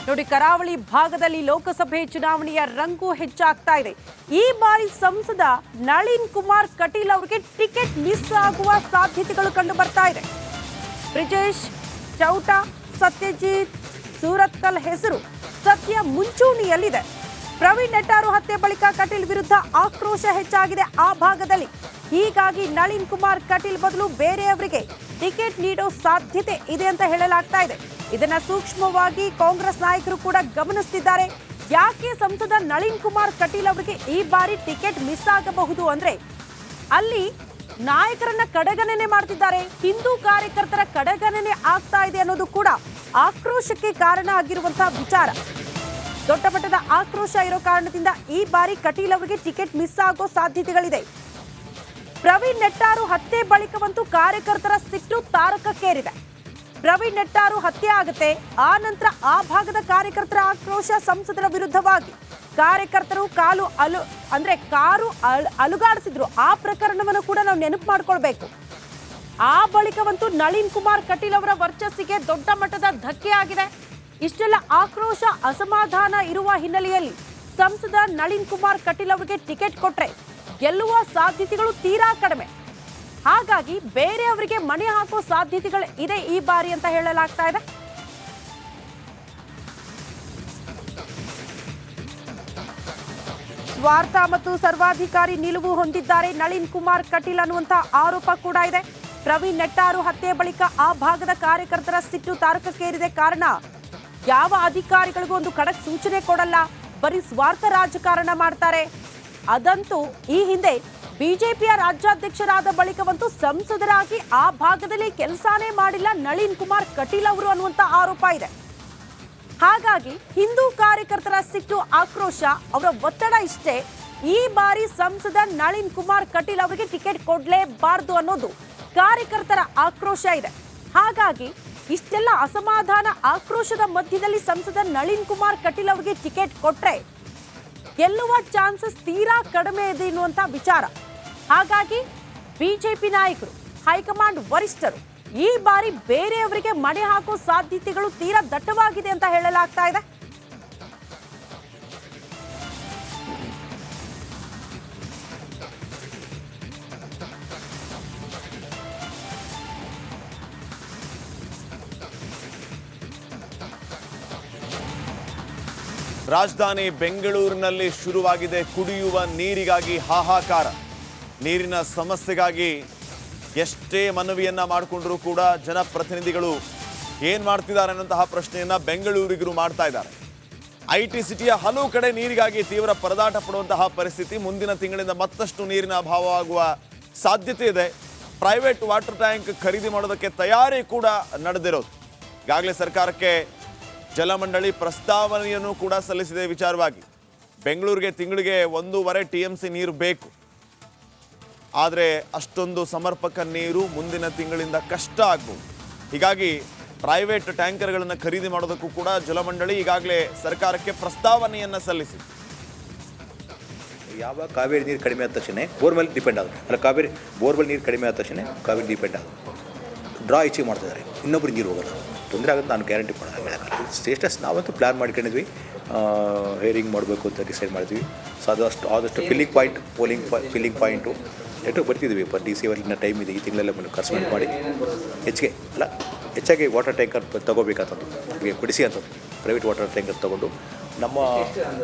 ನೋಡಿ, ಕರಾವಳಿ ಭಾಗದಲ್ಲಿ ಲೋಕಸಭೆ ಚುನಾವಣೆಯ ರಂಗು ಹೆಚ್ಚಾಗ್ತಾ ಇದೆ. ಈ ಬಾರಿ ಸಂಸದ ನಳಿನ್ ಕುಮಾರ್ ಕಟೀಲ್ ಅವರಿಗೆ ಟಿಕೆಟ್ ಮಿಸ್ ಆಗುವ ಸಾಧ್ಯತೆಗಳು ಕಂಡು ಬರ್ತಾ ಇದೆ. ಬ್ರಿಜೇಶ್ ಚೌಟಾ, ಸತ್ಯಜಿತ್ ಸೂರತ್ಕಲ್ ಹೆಸರು ಸದ್ಯ ಮುಂಚೂಣಿಯಲ್ಲಿದೆ. ಪ್ರವೀಣ್ ನೆಟ್ಟಾರು ಹತ್ಯೆ ಬಳಿಕ ಕಟೀಲ್ ವಿರುದ್ಧ ಆಕ್ರೋಶ ಹೆಚ್ಚಾಗಿದೆ ಆ ಭಾಗದಲ್ಲಿ. ಹೀಗಾಗಿ ನಳಿನ್ ಕುಮಾರ್ ಕಟೀಲ್ ಬದಲು ಬೇರೆಯವರಿಗೆ ಟಿಕೆಟ್ ನೀಡೋ ಸಾಧ್ಯತೆ ಇದೆ ಅಂತ ಹೇಳಲಾಗ್ತಾ ಇದೆ. ಇದನ್ನ ಸೂಕ್ಷ್ಮವಾಗಿ ಕಾಂಗ್ರೆಸ್ ನಾಯಕರು ಕೂಡ ಗಮನಿಸುತ್ತಿದ್ದಾರೆ. ಯಾಕೆ ಸಂಸದ ನಳಿನ್ ಕುಮಾರ್ ಕಟೀಲ್ ಅವರಿಗೆ ಈ ಬಾರಿ ಟಿಕೆಟ್ ಮಿಸ್ ಆಗಬಹುದು ಅಂದ್ರೆ, ಅಲ್ಲಿ ನಾಯಕರನ್ನ ಕಡೆಗಣನೆ ಮಾಡ್ತಿದ್ದಾರೆ, ಹಿಂದೂ ಕಾರ್ಯಕರ್ತರ ಕಡೆಗಣನೆ ಆಗ್ತಾ ಇದೆ ಅನ್ನೋದು ಕೂಡ ಆಕ್ರೋಶಕ್ಕೆ ಕಾರಣ ಆಗಿರುವಂತಹ ವಿಚಾರ. ದೊಡ್ಡ ಮಟ್ಟದ ಆಕ್ರೋಶ ಇರೋ ಕಾರಣದಿಂದ ಈ ಬಾರಿ ಕಟೀಲ್ ಅವರಿಗೆ ಟಿಕೆಟ್ ಮಿಸ್ ಆಗೋ ಸಾಧ್ಯತೆಗಳಿದೆ. ಪ್ರವೀಣ್ ನೆಟ್ಟಾರು ಹತ್ಯೆ ಬಳಿಕವಂತೂ ಕಾರ್ಯಕರ್ತರ ಸಿಟ್ಟು ತಾರಕಕ್ಕೇರಿದೆ. ಪ್ರವೀಣ್ ನೆಟ್ಟಾರು ಹತ್ಯೆ ಆಗುತ್ತೆ, ಆ ನಂತರ ಆ ಭಾಗದ ಕಾರ್ಯಕರ್ತರ ಆಕ್ರೋಶ ಸಂಸದರ ವಿರುದ್ಧವಾಗಿ ಕಾರ್ಯಕರ್ತರು ಕಾರು ಅಲುಗಾಡಿಸಿದ್ರು. ಆ ಪ್ರಕರಣವನ್ನು ಕೂಡ ನಾವು ನೆನಪು ಮಾಡ್ಕೊಳ್ಬೇಕು. ಆ ಬಳಿಕವಂತೂ ನಳಿನ್ ಕುಮಾರ್ ಕಟೀಲ್ ಅವರ ವರ್ಚಸ್ಸಿಗೆ ದೊಡ್ಡ ಮಟ್ಟದ ಧಕ್ಕೆ ಆಗಿದೆ. ಇಷ್ಟೆಲ್ಲ ಆಕ್ರೋಶ ಅಸಮಾಧಾನ ಇರುವ ಹಿನ್ನೆಲೆಯಲ್ಲಿ ಸಂಸದ ನಳಿನ್ ಕುಮಾರ್ ಕಟೀಲ್ ಅವರಿಗೆ ಟಿಕೆಟ್ ಕೊಟ್ರೆ ಗೆಲ್ಲುವ ಸಾಧ್ಯತೆಗಳು ತೀರಾ ಕಡಿಮೆ. ಹಾಗಾಗಿ ಬೇರೆಯವರಿಗೆ ಮಣೆ ಹಾಕೋ ಸಾಧ್ಯತೆಗಳು ಇದೆ ಈ ಬಾರಿ ಅಂತ ಹೇಳಲಾಗ್ತಾ ಇದೆ. ಸ್ವಾರ್ಥ ಮತ್ತು ಸರ್ವಾಧಿಕಾರಿ ನಿಲುವು ಹೊಂದಿದ್ದಾರೆ ನಳಿನ್ ಕುಮಾರ್ ಕಟೀಲ್ ಅನ್ನುವಂತ ಆರೋಪ ಕೂಡ ಇದೆ. ಪ್ರವೀಣ್ ನೆಟ್ಟಾರು ಹತ್ಯೆ ಬಳಿಕ ಆ ಭಾಗದ ಕಾರ್ಯಕರ್ತರ ಸಿಟ್ಟು ತಾರಕಕ್ಕೇರಿದೆ. ಕಾರಣ, ಯಾವ ಅಧಿಕಾರಿಗಳಿಗೂ ಒಂದು ಖಡಕ್ ಸೂಚನೆ ಕೊಡಲ್ಲ, ಬರೀ ಸ್ವಾರ್ಥ ರಾಜಕಾರಣ ಮಾಡ್ತಾರೆ. ಅದಂತೂ ಈ ಹಿಂದೆ ಬಿಜೆಪಿಯ ರಾಜ್ಯಾಧ್ಯಕ್ಷರಾದ ಬಳಿಕವಂತೂ ಸಂಸದರಾಗಿ ಆ ಭಾಗದಲ್ಲಿ ಕೆಲಸನೇ ಮಾಡಿಲ್ಲ ನಳಿನ್ ಕುಮಾರ್ ಕಟೀಲ್ ಅವರು ಅನ್ನುವಂತ ಆರೋಪ ಇದೆ. ಹಾಗಾಗಿ ಹಿಂದೂ ಕಾರ್ಯಕರ್ತರ ಸಿಟ್ಟು ಆಕ್ರೋಶ, ಅವರ ಒತ್ತಡ ಇಷ್ಟೇ. ಈ ಬಾರಿ ಸಂಸದ ನಳಿನ್ ಕುಮಾರ್ ಕಟೀಲ್ ಅವರಿಗೆ ಟಿಕೆಟ್ ಕೊಡ್ಲೇಬಾರದು ಅನ್ನೋದು ಕಾರ್ಯಕರ್ತರ ಆಕ್ರೋಶ ಇದೆ. ಹಾಗಾಗಿ ಇಷ್ಟೆಲ್ಲ ಅಸಮಾಧಾನ ಆಕ್ರೋಶದ ಮಧ್ಯದಲ್ಲಿ ಸಂಸದ ನಳಿನ್ ಕುಮಾರ್ ಕಟೀಲ್ ಅವರಿಗೆ ಟಿಕೆಟ್ ಕೊಟ್ರೆ ಗೆಲ್ಲುವ ಚಾನ್ಸಸ್ ತೀರಾ ಕಡಿಮೆ ಇದೆ ಎನ್ನುವಂತ ವಿಚಾರ. ಹಾಗಾಗಿ ಬಿಜೆಪಿ ನಾಯಕರು, ಹೈಕಮಾಂಡ್ ವರಿಷ್ಠರು ಈ ಬಾರಿ ಬೇರೆಯವರಿಗೆ ಮಣೆ ಹಾಕೋ ಸಾಧ್ಯತೆಗಳು ತೀರಾ ದಟ್ಟವಾಗಿದೆ ಅಂತ ಹೇಳಲಾಗ್ತಾ ಇದೆ. ರಾಜಧಾನಿ ಬೆಂಗಳೂರಿನಲ್ಲಿ ಶುರುವಾಗಿದೆ ಕುಡಿಯುವ ನೀರಿಗಾಗಿ ಹಾಹಾಕಾರ. ನೀರಿನ ಸಮಸ್ಯೆಗಾಗಿ ಎಷ್ಟೇ ಮನವಿಯನ್ನ ಮಾಡಿಕೊಂಡ್ರೂ ಕೂಡ ಜನಪ್ರತಿನಿಧಿಗಳು ಏನ್ ಮಾಡ್ತಿದ್ದಾರೆ ಅನ್ನುವಂತಹ ಪ್ರಶ್ನೆಯನ್ನ ಬೆಂಗಳೂರಿಗರು ಮಾಡ್ತಾ ಇದ್ದಾರೆ. IT ಸಿಟಿಯ ಹಲವು ಕಡೆ ನೀರಿಗಾಗಿ ತೀವ್ರ ಪರದಾಟ ಪಡುವಂತಹ ಪರಿಸ್ಥಿತಿ. ಮುಂದಿನ ತಿಂಗಳಿಂದ ಮತ್ತಷ್ಟು ನೀರಿನ ಅಭಾವವಾಗುವ ಸಾಧ್ಯತೆ ಇದೆ. ಪ್ರೈವೇಟ್ ವಾಟರ್ ಟ್ಯಾಂಕ್ ಖರೀದಿ ಮಾಡೋದಕ್ಕೆ ತಯಾರಿ ಕೂಡ ನಡೆದಿರೋದು. ಈಗಾಗಲೇ ಸರ್ಕಾರಕ್ಕೆ ಜಲಮಂಡಳಿ ಪ್ರಸ್ತಾವನೆಯನ್ನು ಕೂಡ ಸಲ್ಲಿಸಿದೆ. ವಿಚಾರವಾಗಿ ಬೆಂಗಳೂರಿಗೆ ತಿಂಗಳಿಗೆ 1.5 TMC ನೀರು ಬೇಕು. ಆದರೆ ಅಷ್ಟೊಂದು ಸಮರ್ಪಕ ನೀರು ಮುಂದಿನ ತಿಂಗಳಿಂದ ಕಷ್ಟ ಆಗ್ಬೋದು. ಹೀಗಾಗಿ ಪ್ರೈವೇಟ್ ಟ್ಯಾಂಕರ್ಗಳನ್ನು ಖರೀದಿ ಮಾಡೋದಕ್ಕೂ ಕೂಡ ಜಲಮಂಡಳಿ ಈಗಾಗಲೇ ಸರ್ಕಾರಕ್ಕೆ ಪ್ರಸ್ತಾವನೆಯನ್ನು ಸಲ್ಲಿಸಿದೆ. ಯಾವಾಗ ಕಾವೇರಿ ನೀರು ಕಡಿಮೆ ಆದ ತಕ್ಷಣ ಬೋರ್ವೆಲ್ ಡಿಪೆಂಡ್ ಆಗುತ್ತೆ. ಅಲ್ಲ, ಕಾವೇರಿ ಬೋರ್ವೆಲ್ ನೀರು ಕಡಿಮೆ ಆದ ತಕ್ಷಣ ಕಾವೇರಿ ಡಿಪೆಂಡ್ ಆಗುತ್ತೆ. ಡ್ರಾ ಈಚೆ ಮಾಡ್ತಿದ್ದಾರೆ, ಇನ್ನೊಬ್ರು ನೀರು ಹೋಗೋಲ್ಲ, ತೊಂದರೆ ಆಗುತ್ತೆ. ನಾನು ಗ್ಯಾರಂಟಿ ಮಾಡೋಲ್ಲ. ಸ್ಟೇಟಸ್ ನಾವಂತೂ ಪ್ಲ್ಯಾನ್ ಮಾಡ್ಕೊಂಡಿದ್ವಿ, ಹೇರಿಂಗ್ ಮಾಡಬೇಕು ಅಂತ ಡಿಸೈಡ್ ಮಾಡಿದ್ವಿ. ಸೊ ಆದಷ್ಟು ಫಿಲ್ಲಿಂಗ್ ಪಾಯಿಂಟು ನೆಟ್ಟು ಬರ್ತಿದ್ವಿ. DC ಅವರಿನ ಟೈಮ್ ಇದೆ, ಈ ತಿಂಗಳೆಲ್ಲ ಕನ್ಸಲ್ಟ್ ಮಾಡಿ ಹೆಚ್ಚಾಗಿ ವಾಟರ್ ಟ್ಯಾಂಕರ್ ತೊಗೋಬೇಕಂತಂದು ಬಿಡಿಸಿ ಅಂತಂದು ಪ್ರೈವೇಟ್ ವಾಟರ್ ಟ್ಯಾಂಕರ್ ತೊಗೊಂಡು ನಮ್ಮ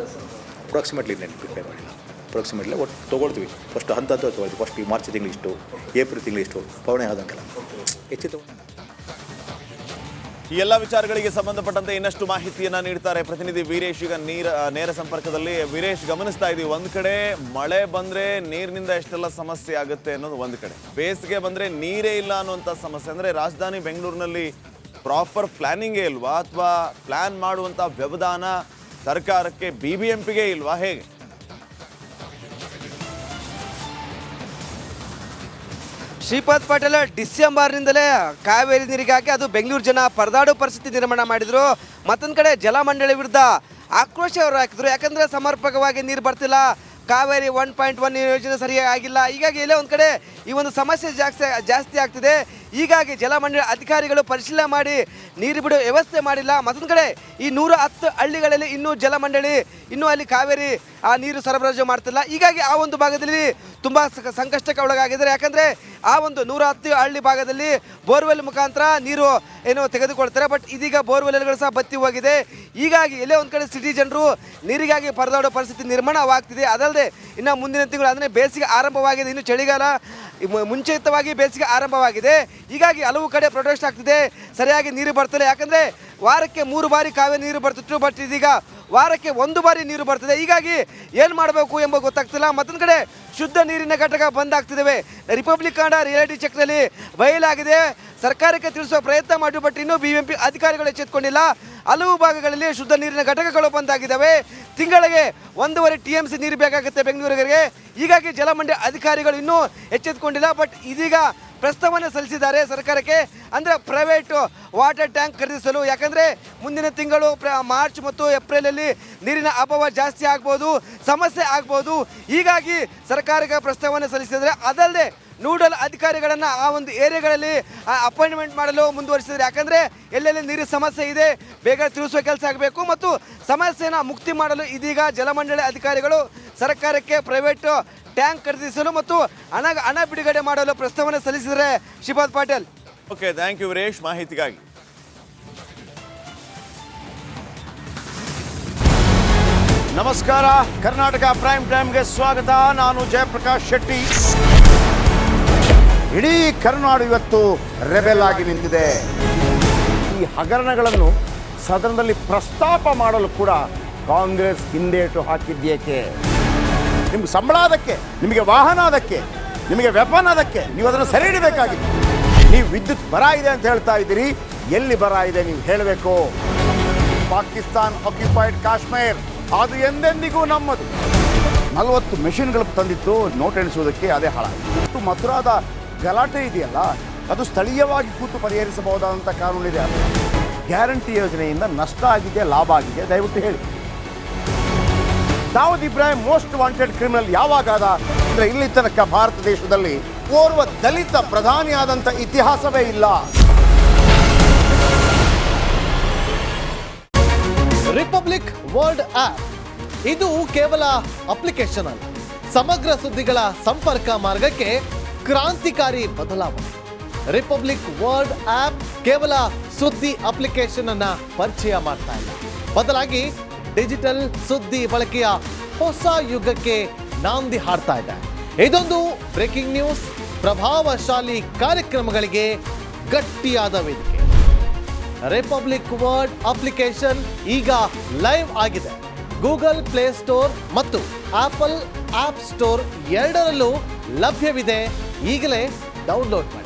ಅಪ್ರಾಕ್ಸಿಮೇಟ್ಲಿ ನಾನು ಪ್ರಿಪೇರ್ ಮಾಡಿಲ್ಲ. ಅಪ್ರಾಕ್ಸಿಮೇಟ್ಲಿ ಒಟ್ಟು ತೊಗೊಳ್ತೀವಿ. ಫಸ್ಟ್ ಹಂತ ತೊಗೊಳ್ತೀವಿ. ಫಸ್ಟ್ ಈ ಮಾರ್ಚ್ ತಿಂಗಳು ಇಷ್ಟು, ಏಪ್ರಿಲ್ ತಿಂಗಳು ಇಷ್ಟು, ಪವಣೆ ಆದಂಗೆಲ್ಲ ಹೆಚ್ಚು ತೊಗೊಂಡು ಈ ಎಲ್ಲ ವಿಚಾರಗಳಿಗೆ ಸಂಬಂಧಪಟ್ಟಂತೆ ಇನ್ನಷ್ಟು ಮಾಹಿತಿಯನ್ನ ನೀಡ್ತಾರೆ ಪ್ರತಿನಿಧಿ ವೀರೇಶ್. ಈಗ ನೇರ ಸಂಪರ್ಕದಲ್ಲಿ. ವೀರೇಶ್, ಗಮನಿಸ್ತಾ ಇದೀವಿ, ಒಂದ್ ಕಡೆ ಮಳೆ ಬಂದ್ರೆ ನೀರಿನಿಂದ ಎಷ್ಟೆಲ್ಲ ಸಮಸ್ಯೆ ಆಗುತ್ತೆ ಅನ್ನೋದು ಒಂದ್ ಕಡೆ, ಬೇಸಿಗೆ ಬಂದ್ರೆ ನೀರೇ ಇಲ್ಲ ಅನ್ನುವಂಥ ಸಮಸ್ಯೆ. ಅಂದ್ರೆ ರಾಜಧಾನಿ ಬೆಂಗಳೂರಿನಲ್ಲಿ ಪ್ರಾಪರ್ ಪ್ಲಾನಿಂಗೇ ಇಲ್ವಾ, ಅಥವಾ ಪ್ಲಾನ್ ಮಾಡುವಂತ ವ್ಯವಧಾನ ಸರ್ಕಾರಕ್ಕೆ BBMPಗೆ ಇಲ್ವಾ, ಹೇಗೆ? ಶ್ರೀಪಾದ್ ಪಾಟೀಲ್ ಡಿಸೆಂಬರ್ನಿಂದಲೇ ಕಾವೇರಿ ನೀರಿಗಾಗಿ ಅದು ಬೆಂಗಳೂರು ಜನ ಪರದಾಡೋ ಪರಿಸ್ಥಿತಿ ನಿರ್ಮಾಣ ಮಾಡಿದ್ರು. ಮತ್ತೊಂದು ಕಡೆ ಜಲಮಂಡಳಿ ವಿರುದ್ಧ ಆಕ್ರೋಶ ಅವರು ಹಾಕಿದ್ರು. ಯಾಕಂದರೆ ಸಮರ್ಪಕವಾಗಿ ನೀರು ಬರ್ತಿಲ್ಲ, ಕಾವೇರಿ 1.1 ಯೋಜನೆ ಸರಿಯಾಗಿ ಆಗಿಲ್ಲ. ಹೀಗಾಗಿ ಎಲ್ಲೇ ಒಂದು ಕಡೆ ಈ ಒಂದು ಸಮಸ್ಯೆ ಜಾಸ್ತಿ ಆಗ್ತಿದೆ. ಹೀಗಾಗಿ ಜಲಮಂಡಳಿ ಅಧಿಕಾರಿಗಳು ಪರಿಶೀಲನೆ ಮಾಡಿ ನೀರು ಬಿಡುವ ವ್ಯವಸ್ಥೆ ಮಾಡಿಲ್ಲ. ಮತ್ತೊಂದು ಕಡೆ ಈ 110 ಹಳ್ಳಿಗಳಲ್ಲಿ ಇನ್ನೂ ಜಲಮಂಡಳಿ ಇನ್ನೂ ಅಲ್ಲಿ ಕಾವೇರಿ ಆ ನೀರು ಸರಬರಾಜು ಮಾಡ್ತಿಲ್ಲ. ಹೀಗಾಗಿ ಆ ಒಂದು ಭಾಗದಲ್ಲಿ ತುಂಬ ಸಂಕಷ್ಟಕ್ಕೆ ಒಳಗಾಗಿದ್ದಾರೆ. ಯಾಕಂದರೆ ಆ ಒಂದು 110 ಹಳ್ಳಿ ಭಾಗದಲ್ಲಿ ಬೋರ್ವೆಲ್ ಮುಖಾಂತರ ನೀರು ಏನು ತೆಗೆದುಕೊಳ್ತಾರೆ. ಬಟ್ ಇದೀಗ ಬೋರ್ವೆಲ್ಗಳು ಸಹ ಬತ್ತಿ ಹೋಗಿದೆ. ಹೀಗಾಗಿ ಎಲ್ಲೇ ಒಂದು ಕಡೆ ಸಿಟಿ ಜನರು ನೀರಿಗಾಗಿ ಪರದಾಡೋ ಪರಿಸ್ಥಿತಿ ನಿರ್ಮಾಣವಾಗ್ತಿದೆ. ಅದಲ್ಲದೆ ಇನ್ನು ಮುಂದಿನ ತಿಂಗಳು ಅಂದರೆ ಬೇಸಿಗೆ ಆರಂಭವಾಗಿದೆ, ಇನ್ನು ಚಳಿಗಾಲ ಮುಂಚಿತವಾಗಿ ಬೇಸಿಗೆ ಆರಂಭವಾಗಿದೆ. ಹೀಗಾಗಿ ಹಲವು ಕಡೆ ಪ್ರೊಟೆಸ್ಟ್ ಆಗ್ತಿದೆ, ಸರಿಯಾಗಿ ನೀರು ಬರ್ತಿಲ್ಲ. ಯಾಕಂದರೆ ವಾರಕ್ಕೆ 3 ಬಾರಿ ಕಾವೇರಿ ನೀರು ಬರ್ತಿತ್ತು, ಬಟ್ ಇದೀಗ ವಾರಕ್ಕೆ 1 ಬಾರಿ ನೀರು ಬರ್ತದೆ. ಹೀಗಾಗಿ ಏನು ಮಾಡಬೇಕು ಎಂಬ ಗೊತ್ತಾಗ್ತಿಲ್ಲ. ಮತ್ತೊಂದು ಕಡೆ ಶುದ್ಧ ನೀರಿನ ಘಟಕ ಬಂದ್ ಆಗ್ತಿದ್ದಾವೆ. ರಿಪಬ್ಲಿಕ್ ಕನ್ನಡ ರಿಯಾಲಿಟಿ ಚೆಕ್ನಲ್ಲಿ ಬಯಲಾಗಿದೆ. ಸರ್ಕಾರಕ್ಕೆ ತಿಳಿಸುವ ಪ್ರಯತ್ನ ಮಾಡಿ, ಬಟ್ ಇನ್ನೂ BBMP ಅಧಿಕಾರಿಗಳು ಎಚ್ಚೆತ್ತುಕೊಂಡಿಲ್ಲ. ಹಲವು ಭಾಗಗಳಲ್ಲಿ ಶುದ್ಧ ನೀರಿನ ಘಟಕಗಳು ಬಂದಾಗಿದ್ದಾವೆ. ತಿಂಗಳಿಗೆ 1.5 TMC ನೀರು ಬೇಕಾಗುತ್ತೆ ಬೆಂಗಳೂರಿಗೆ. ಹೀಗಾಗಿ ಜಲಮಂಡಳಿ ಅಧಿಕಾರಿಗಳು ಇನ್ನೂ ಎಚ್ಚೆತ್ತುಕೊಂಡಿಲ್ಲ. ಬಟ್ ಇದೀಗ ಪ್ರಸ್ತಾವನೆ ಸಲ್ಲಿಸಿದ್ದಾರೆ ಸರ್ಕಾರಕ್ಕೆ, ಅಂದರೆ ಪ್ರೈವೇಟ್ ವಾಟರ್ ಟ್ಯಾಂಕ್ ಖರೀದಿಸಲು. ಯಾಕಂದರೆ ಮುಂದಿನ ತಿಂಗಳು ಮಾರ್ಚ್ ಮತ್ತು ಏಪ್ರಿಲಲ್ಲಿ ನೀರಿನ ಅಭಾವ ಜಾಸ್ತಿ ಆಗ್ಬೋದು, ಸಮಸ್ಯೆ ಆಗ್ಬೋದು. ಹೀಗಾಗಿ ಸರ್ಕಾರಕ್ಕೆ ಪ್ರಸ್ತಾವನೆ ಸಲ್ಲಿಸಿದರೆ ಅದಲ್ಲದೆ ನೋಡಲ್ ಅಧಿಕಾರಿಗಳನ್ನು ಆ ಒಂದು ಏರಿಯಾಗಳಲ್ಲಿ ಅಪಾಯಿಂಟ್ಮೆಂಟ್ ಮಾಡಲು ಮುಂದುವರಿಸಿದ್ದಾರೆ. ಯಾಕಂದರೆ ಎಲ್ಲೆಲ್ಲಿ ನೀರಿನ ಸಮಸ್ಯೆ ಇದೆ ಬೇಗ ತಿಳಿಸುವ ಕೆಲಸ ಆಗಬೇಕು ಮತ್ತು ಸಮಸ್ಯೆಯನ್ನು ಮುಕ್ತಿ ಮಾಡಲು ಇದೀಗ ಜಲಮಂಡಳಿ ಅಧಿಕಾರಿಗಳು ಸರ್ಕಾರಕ್ಕೆ ಪ್ರೈವೇಟ್ ಟ್ಯಾಂಕ್ ಖರೀದಿಸಲು ಮತ್ತು ಹಣ ಬಿಡುಗಡೆ ಮಾಡಲು ಪ್ರಸ್ತಾವನೆ ಸಲ್ಲಿಸಿದರೆ. Shripad Patil. Okay, thank you Veeresh ಮಾಹಿತಿಗಾಗಿ. ನಮಸ್ಕಾರ, ಕರ್ನಾಟಕ ಪ್ರೈಮ್ ಟೈಮ್ಗೆ ಸ್ವಾಗತ. ನಾನು ಜಯಪ್ರಕಾಶ್ ಶೆಟ್ಟಿ. ಇಡೀ ಕರುನಾಡು ಇವತ್ತು ರೆಬೆಲ್ ಆಗಿ ನಿಂತಿದೆ. ಈ ಹಗರಣಗಳನ್ನು ಸದನದಲ್ಲಿ ಪ್ರಸ್ತಾಪ ಮಾಡಲು ಕೂಡ ಕಾಂಗ್ರೆಸ್ ಹಿಂದೇಟು ಹಾಕಿದ್ದೇಕೆ? ನಿಮ್ಗೆ ಸಂಬಳ ಅದಕ್ಕೆ, ನಿಮಗೆ ವಾಹನ ಅದಕ್ಕೆ, ನಿಮಗೆ ವೆಪನ್ ಅದಕ್ಕೆ, ನೀವು ಅದನ್ನು ಸೆರೆ ಹಿಡಿಬೇಕಾಗಿತ್ತು. ನೀವು ವಿದ್ಯುತ್ ಬರ ಇದೆ ಅಂತ ಹೇಳ್ತಾ ಇದ್ದೀರಿ, ಎಲ್ಲಿ ಬರ ಇದೆ ನೀವು ಹೇಳಬೇಕು. ಪಾಕಿಸ್ತಾನ್ ಆಕ್ಯುಪೈಡ್ ಕಾಶ್ಮೀರ್ ಅದು ಎಂದೆಂದಿಗೂ ನಮ್ಮದು. 40 ಮೆಷಿನ್ಗಳು ತಂದಿತ್ತು ನೋಟ್ ಎಣಿಸುವುದಕ್ಕೆ, ಅದೇ ಹಾಳಾಯಿತು. ಮಥುರಾದ ಗಲಾಟೆ ಇದೆಯಲ್ಲ, ಅದು ಸ್ಥಳೀಯವಾಗಿ ಕೂತು ಪರಿಹರಿಸಬಹುದಾದಂಥ ಕಾನೂನಿದೆ. ಗ್ಯಾರಂಟಿ ಯೋಜನೆಯಿಂದ ನಷ್ಟ ಆಗಿದೆ, ಲಾಭ ಆಗಿದೆ, ದಯವಿಟ್ಟು ಹೇಳಿ. Dawood Ibrahim most wanted criminal ಯಾವಾಗಾದ ಅಂದರೆ ಇಲ್ಲಿ ತನಕ ಭಾರತ ದೇಶದಲ್ಲಿ ಓರ್ವ ದಲಿತ ಪ್ರಧಾನಿಯಾದಂಥ ಇತಿಹಾಸವೇ ಇಲ್ಲ. ರಿಪಬ್ಲಿಕ್ ವರ್ಲ್ಡ್ ಆಪ್ ಇದು ಕೇವಲ ಅಪ್ಲಿಕೇಶನ್ ಅಲ್ಲ, ಸಮಗ್ರ ಸುದ್ದಿಗಳ ಸಂಪರ್ಕ ಮಾರ್ಗಕ್ಕೆ ಕ್ರಾಂತಿಕಾರಿ ಬದಲಾವಣೆ. ರಿಪಬ್ಲಿಕ್ ವರ್ಲ್ಡ್ ಆಪ್ ಕೇವಲ ಸುದ್ದಿ ಅಪ್ಲಿಕೇಶನ್ ಅನ್ನ ಪರಿಚಯ ಮಾಡ್ತಾ ಇಲ್ಲ, ಬದಲಾಗಿ ಡಿಜಿಟಲ್ ಸುದ್ದಿ ಬಳಕೆಯ ಹೊಸ ಯುಗಕ್ಕೆ ನಾಂದಿ ಹಾಡ್ತಾ ಇದೆ. ಇದೊಂದು ಬ್ರೇಕಿಂಗ್ ನ್ಯೂಸ್, ಪ್ರಭಾವಶಾಲಿ ಕಾರ್ಯಕ್ರಮಗಳಿಗೆ ಗಟ್ಟಿಯಾದ ವೇದಿಕೆ. ರಿಪಬ್ಲಿಕ್ ವರ್ಲ್ಡ್ ಅಪ್ಲಿಕೇಶನ್ ಈಗ ಲೈವ್ ಆಗಿದೆ. ಗೂಗಲ್ ಪ್ಲೇ ಸ್ಟೋರ್ ಮತ್ತು ಆಪಲ್ ಆಪ್ ಸ್ಟೋರ್ ಎರಡರಲ್ಲೂ ಲಭ್ಯವಿದೆ. ಈಗಲೇ ಡೌನ್ಲೋಡ್ ಮಾಡಿ.